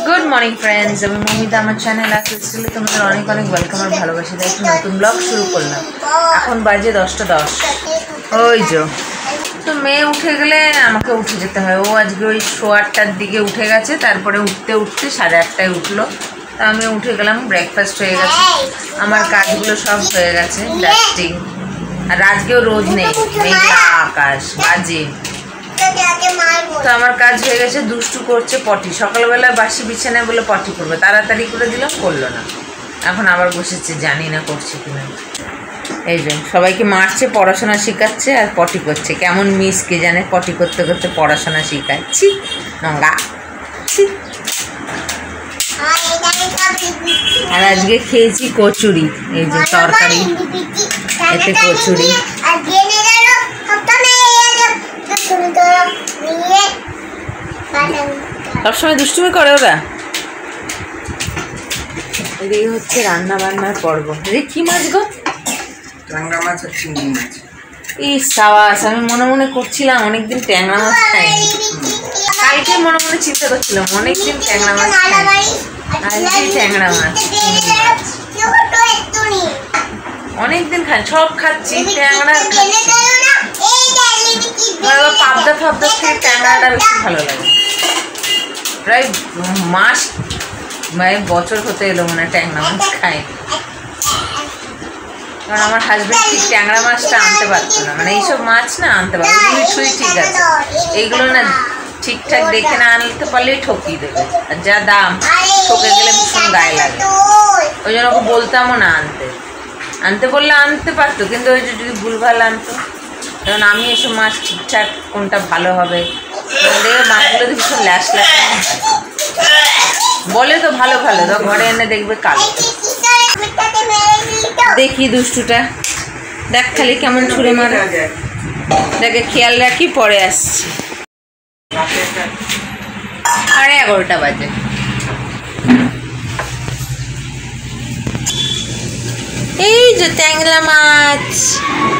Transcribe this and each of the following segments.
Good morning friends, আমি মমিতা। আমার channel আসলে তোমাদের অনেক অনেক ওয়েলকাম আর ভালোবাসা। তাই একটু নতুন ব্লগ শুরু করলাম। এখন বাজে 10টা 10। ওই যে তো মেয়ে উঠে গেলে আমাকে উঠে যেতে হয়। ও আজকে ওই 8:15টার দিকে উঠে গেছে, তারপরে উঠতে 8:30টায় উঠলো। তা আমি উঠে গেলাম, ব্রেকফাস্ট হয়ে গেছে, আমার কাজগুলো সব হয়ে গেছে, ডাস্টিং। আর আজকেও রোদ নেই, মেঘলা আকাশ, বাজে। তো আমার কাজ হয়ে গেছে। দুষ্টু করছে পটি, সকালবেলা বাসি বিছানায় বলে পটি করবে, তাড়াতাড়ি করে দিলাম, করলো না। এখন আবার বসেছে, জানি না করছে কিনা। এই যে সবাইকে মারছে, পড়াশোনা শেখাচ্ছে আর পটি করছে। কেমন মিস কে জানে, পটি করতে করতে পড়াশোনা শেখাচ্ছি। নোংরা। আর আজকে খেয়েছি কচুরি, এই যে তরকারি, এতে কচুরি। সবসময় দুষ্টুমি করে ওরা। এদিকে হচ্ছে রান্না বান্নার পর্ব। কি মাছ গো? ট্যাংরা মাছ আর চিংড়ি মাছ। সাবাস, আমি মনে মনে করছিলাম অনেকদিন ট্যাংরা মাছ খাইনি। কালকে মনে মনে চিন্তা করছিলাম অনেকদিন ট্যাংরা মাছ খাই। আজকে ট্যাংরা মাছ, অনেকদিন খাই, সব খাচ্ছি, ট্যাংরা পাবদা ফাবদা থেকে ট্যাংরাটা বেশি ভালো লাগে। প্রায় মাস বছর হতে এলো মনে হয় ট্যাংরা মাছ খাই। কারণ আমার হাজব্যান্ড ঠিক ট্যাংরা মাছটা আনতে পারতো না, মানে এইসব মাছ না আনতে পারতো। ছুঁই ঠিক আছে, এইগুলো না ঠিকঠাক দেখে না আনতে পারলেই ঠকিয়ে দেবে। আর যা দাম, ঠকে গেলে ভীষণ গায়ে লাগে। ওই জন্য ওকে বলতামও না আনতে বললে আনতে পারতো, কিন্তু ওই যে যদি ভুলভাল আনতো। কারণ আমি এসব মাছ ঠিকঠাক কোনটা ভালো হবে দেখে মাছগুলো তো ভীষণ ল্যাস বলে তো ভালো ভালো, তো ঘরে এনে দেখবে কালো। দেখি দুষ্টুটা দেখ খালি কেমন ছুঁড়ে মারে, দেখে খেয়াল রাখি, পরে আসছি। 11:30 বাজে। এই যে ট্যাংরা মাছ,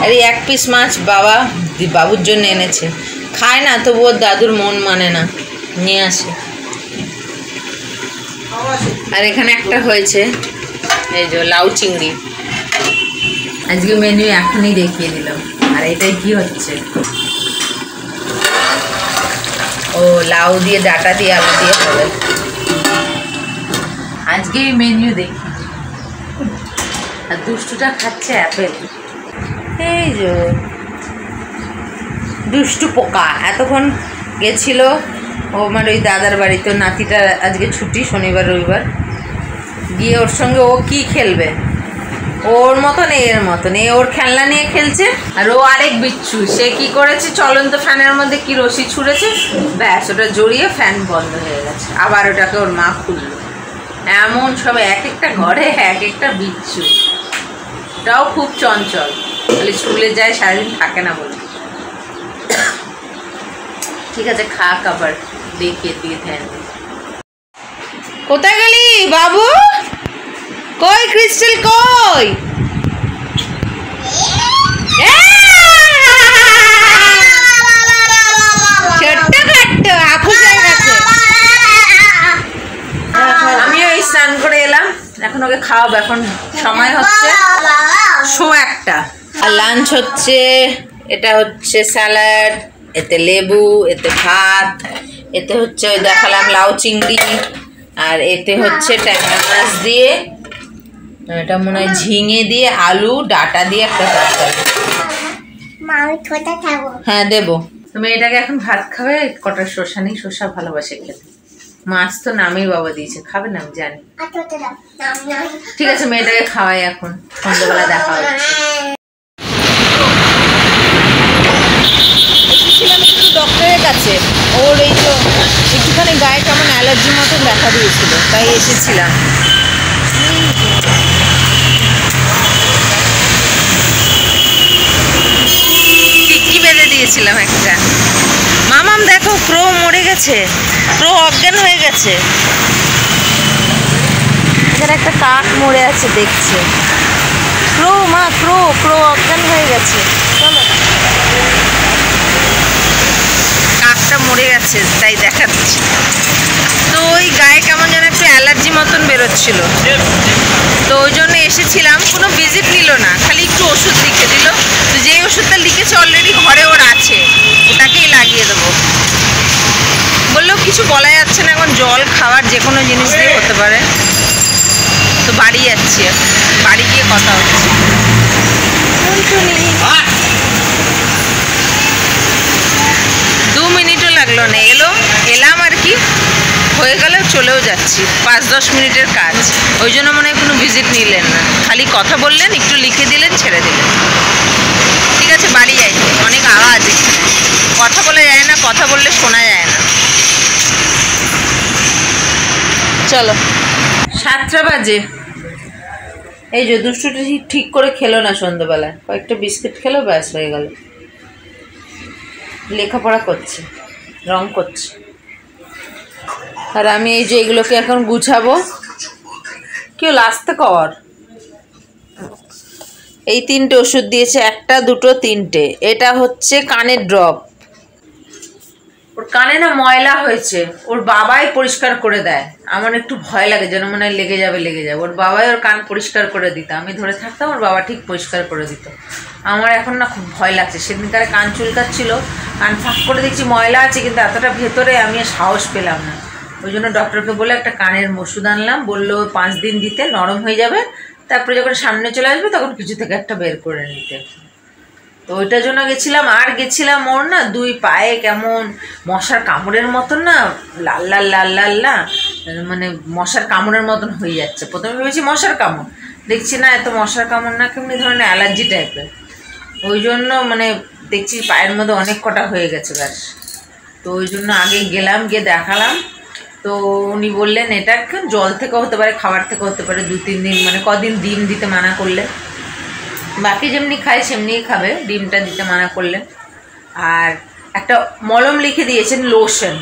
আরে 1 পিস মাছ বাবুর জন্য এনেছে। খায় না, তবুও দাদুর মন মানে না, নিয়ে আসে। আর এখানে একটা হয়েছে, এই যে লাউ চিংড়ি। আজকে মেনু এখনই দেখিয়ে দিলাম। আর এটাই কি হচ্ছে, ও লাউ দিয়ে, ডাটা দিয়ে, আলু দিয়ে হবে। আজকে মেনু দেখি। আর দুষ্টুটা খাচ্ছে অ্যাপেল। এই যে দুষ্টু পোকা এতক্ষণ গেছিল ও আমার ওই দাদার বাড়িতে। নাতিটা আজকে ছুটি, শনিবার রবিবার। গিয়ে ওর সঙ্গে ও কি খেলবে, ওর মতন এর মতন, ওর খেলনা নিয়ে খেলছে। আর ও আরেক বিচ্ছু, সে কি করেছে, চলন্ত ফ্যানের মধ্যে কি রশি ছুঁড়েছে, ব্যাস ওটা জড়িয়ে ফ্যান বন্ধ হয়ে গেছে। আবার ওটাকে ওর মা খুললো। এমন সব এক একটা ঘরে এক একটা বিচ্ছু। ওটাও খুব চঞ্চল, খালি স্কুলে যায়, সারাদিন থাকে না বলে। ঠিক আছে, খাক, আবার দেখিয়ে দিয়ে ধ্যান। কোথায় গেলি বাবু? কই ক্রিস্টাল, কই? ছোট্ট খাট্ট আখু হয়ে গেছে। আমিও এই স্নান করে এলাম, এখন ওকে খাওয়াবো। এখন সময় হচ্ছে 1:00। আর লাঞ্চ হচ্ছে, এটা হচ্ছে স্যালাড, এতে লেবু, এতে ভাত, এতে হচ্ছে ওই দেখালাম লাউ চিংড়ি, আর এতে হচ্ছে ট্যাংরা মাছ দিয়ে, এটা মনে হয় ঝিঙে দিয়ে, আলু ডাটা দিয়ে একটা তরকারি। হ্যাঁ দেবো। তুমি এটাকে এখন ভাত খাবে, কটা শসা নেই, শসা ভালোবাসে খেতে। মাছ তো নামেই বাবা দিয়েছে, খাবে না আমি জানি। ঠিক আছে, মেয়েটাকে খাওয়াই এখন, সন্ধ্যাবেলা দেখা হচ্ছে। এসেছিলাম একটু ডক্টরের কাছে, ওর এই তো একটুখানি গায়ে কেমন অ্যালার্জি মতন দেখা দিয়েছিল, তাই এসেছিলাম। টিকি বেঁধে দিয়েছিলাম একটা। মামাম দেখো, ক্রো মরে গেছে, ক্রো অজ্ঞান হয়ে গেছে। এখানে একটা কাক মরে আছে দেখছে। ক্রো মা, ক্রো ক্রো অজ্ঞান হয়ে গেছে। চলো, কাকটা মরে গেছে তাই দেখাচ্ছি। তো ওই গায়ে কেমন যেন বেরোচ্ছিল, তো ওই জন্য এসেছিলাম। কোনো ভিজিট নিল না, খালি একটু ওষুধ লিখে দিল। তো যেই ওষুধটা লিখেছে অলরেডি ঘরে ওর আছে, ওটাকেই লাগিয়ে দেবো বললেও কিছু বলা যাচ্ছে না এখন, জল খাওয়ার যে কোনো জিনিস দিয়ে হতে পারে। তো বাড়ি যাচ্ছি, বাড়ি গিয়ে কথা হচ্ছে। 2 মিনিটও লাগলো না, এলাম আর কি, হয়ে গেল, চলেও যাচ্ছি। 5-10 মিনিটের কাজ, ওই জন্য মনে হয় কোনো ভিজিট নিলেন না, খালি কথা বললেন, একটু লিখে দিলেন, ছেড়ে দিলেন। ঠিক আছে, বাড়ি যাই। অনেক আওয়াজ এখানে, কথা বলা যায় না, কথা বললে শোনা যায় না। চলো, 7টা বাজে। এই যে দুষ্টুটা ঠিক করে খেলো না সন্ধ্যাবেলায়, কয়েকটা বিস্কিট খেলো, ব্যাস হয়ে গেল। লেখাপড়া করছে, রং করছে, আর আমি এই যে এগুলোকে এখন গুছাবো। কেউ লাস্তে কর। এই 3টে ওষুধ দিয়েছে, 1, 2, 3টে। এটা হচ্ছে কানের ড্রপ। ওর কানে না ময়লা হয়েছে, ওর বাবাই পরিষ্কার করে দেয়। আমার একটু ভয় লাগে, যেন মনে হয় লেগে যাবে। ওর বাবাই ওর কান পরিষ্কার করে দিত, আমি ধরে থাকতাম, ওর বাবা ঠিক পরিষ্কার করে দিত। আমার এখন না খুব ভয় লাগছে। সেদিনকারে কান চুলকাচ্ছিল, কান ফাঁক করে দেখছি ময়লা আছে, কিন্তু এতটা ভেতরে আমি সাহস পেলাম না। ওই জন্য ডক্টরকে বলে একটা কানের ওষুধ আনলাম, বললো 5 দিন দিতে, নরম হয়ে যাবে, তারপরে যখন সামনে চলে আসবে তখন কিছু থেকে একটা বের করে নিতে। তো ওইটার জন্য গেছিলাম। আর গেছিলাম, ওর না 2 পায়ে কেমন মশার কামড়ের মতন না, লাল লাল লাল লাল না, মানে মশার কামড়ের মতন হয়ে যাচ্ছে। প্রথমে ভেবেছি মশার কামড়, দেখছি না, এত মশার কামড় না, কেমনি ধরনের অ্যালার্জি টাইপের। ওই জন্য মানে দেখছি পায়ের মধ্যে অনেক কটা হয়ে গেছে ব্যাস। তো ওই জন্য আগে গেলাম, গিয়ে দেখালাম। তো উনি বললেন এটা জল থেকে হতে পারে, খাবার থেকে হতে পারে, 2-3 দিন, মানে কদিন ডিম দিতে মানা করলে, বাকি যেমনি খায় সেমনিই খাবে, ডিমটা দিতে মানা করলেন। আর একটা মলম লিখে দিয়েছেন, লোশন।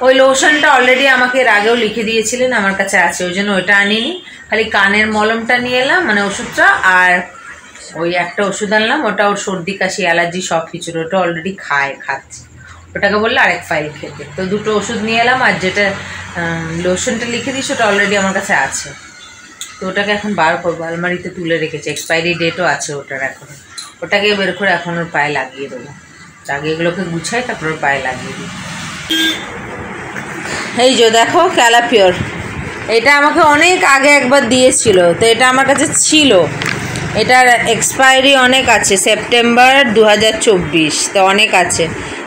ওই লোশনটা অলরেডি আমাকে এর আগেও লিখে দিয়েছিলেন, আমার কাছে আছে, ওই জন্য ওইটা আনিনি। খালি কানের মলমটা নিয়ে এলাম, মানে ওষুধটা, আর ওই একটা ওষুধ আনলাম, ওটা ওর সর্দি কাশি অ্যালার্জি সব কিছুর, ওটা অলরেডি খাচ্ছে। ওটাকে বললে আরেক ফাইল খেতে। তো 2টো ওষুধ নিয়ে এলাম, আর যেটা লোশনটা লিখে দিয়েছি ওটা অলরেডি আমার কাছে আছে। তো ওটাকে এখন বার করবো, আলমারিতে তুলে রেখেছি, এক্সপায়ারি ডেটও আছে ওটার এখন। ওটাকে বের করে এখন ওর পায়ে লাগিয়ে দেবো। আগে এগুলোকে গুছাই, তারপর ওর পায়ে লাগিয়ে দিই। এই যে দেখো ক্যালাপিওর, এটা আমাকে অনেক আগে একবার দিয়েছিল, তো এটা আমার কাছে ছিল। এটার এক্সপায়ারি অনেক আছে, সেপ্টেম্বর 2024, তো অনেক আছে।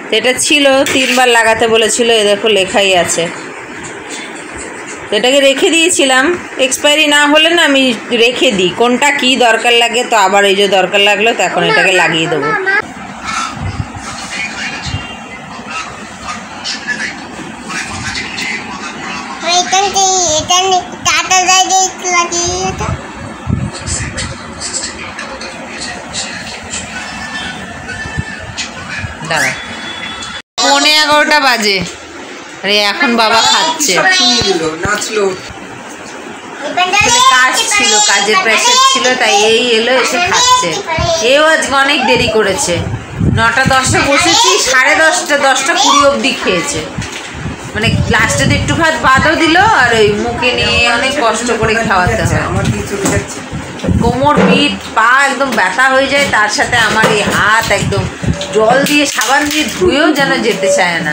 তো এটা ছিল, 3 বার লাগাতে বলেছিল, এ দেখো লেখাই আছে। এটাকে রেখে দিয়েছিলাম, এক্সপায়ারি না হলে না আমি রেখে দিই, কোনটা কি দরকার লাগে। তো আবার এই যে দরকার লাগলো, তো এখন এটাকে লাগিয়ে দেবো। দাঁড়া, 11:15 বাজে, আরে এখন বাবা খাচ্ছে। কাজ ছিল, কাজের প্রেশার ছিল, তাই এই এলো, এসে খাচ্ছে। এও আজকে অনেক দেরি করেছে, 9টা-10টায় বসেছি, 10:30, 10:20 অবধি খেয়েছে। মানে লাস্টে তো একটু ভাত বাদও দিল, আর ওই মুখে নিয়ে অনেক কষ্ট করে খাওয়াতে হয়। কোমর, পিঠ, পা একদম ব্যথা হয়ে যায়, তার সাথে আমার এই হাত একদম জল দিয়ে সাবান দিয়ে ধুয়েও যেন যেতে চায় না,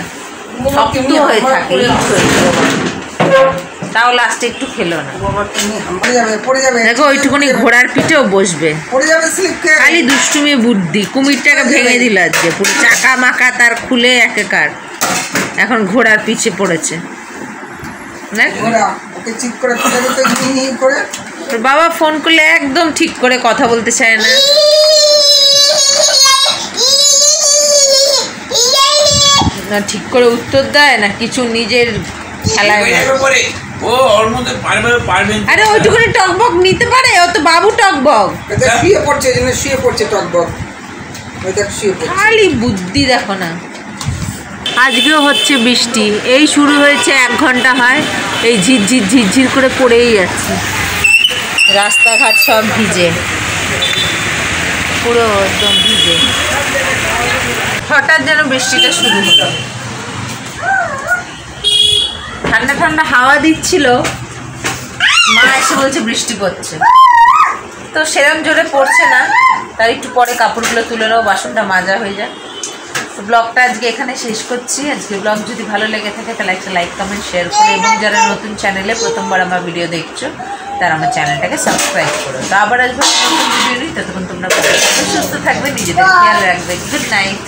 শক্ত হয়ে থাকে। তাও লাস্টে একটু খেলো না। দেখো ওইটুকুনি ঘোড়ার পিঠেও বসবে, খালি দুষ্টুমি বুদ্ধি। কুমিরটাকে ভেঙে দিল আজকে, পুরো চাকা মাকা তার খুলে একাকার, এখন ঘোড়ার পিছে পড়েছে। বাবা ফোন করলে একদম ঠিক করে কথা বলতে চায় না। না ঠিক করে উত্তর দেয় না কিছু, নিজের খেলায়। আরে ওইটুকুনি টকবক নিতে পারে, ও তো বাবু টকবক। খালি বুদ্ধি দেখো না। আজকেও হচ্ছে বৃষ্টি, এই শুরু হয়েছে, 1 ঘন্টা হয়, এই ঝিরঝির ঝিরঝির করে পড়েই যাচ্ছে। রাস্তাঘাট সব ভিজে, পুরো একদম ভিজে। হঠাৎ যেন বৃষ্টিটা শুরু হলো, ঠান্ডা ঠান্ডা হাওয়া দিচ্ছিল, মা এসে বলছে বৃষ্টি পড়ছে, তো সেরম জোরে পড়ছে না, তার একটু পরে কাপড়গুলো তুলে নেবো, বাসনটা মাজা হয়ে যায়। তো ব্লগটা আজকে এখানে শেষ করছি। আজকে ব্লগ যদি ভালো লেগে থাকে তাহলে একটা লাইক কমেন্ট শেয়ার করো, এবং যারা নতুন চ্যানেলে প্রথমবার আমার ভিডিও দেখছো তারা আমার চ্যানেলটাকে সাবস্ক্রাইব করো। তো আবার আসবো নতুন ভিডিও নিই, ততক্ষণ তোমরা সুস্থ থাকবে, নিজেদের খেয়াল রাখবে। Good night.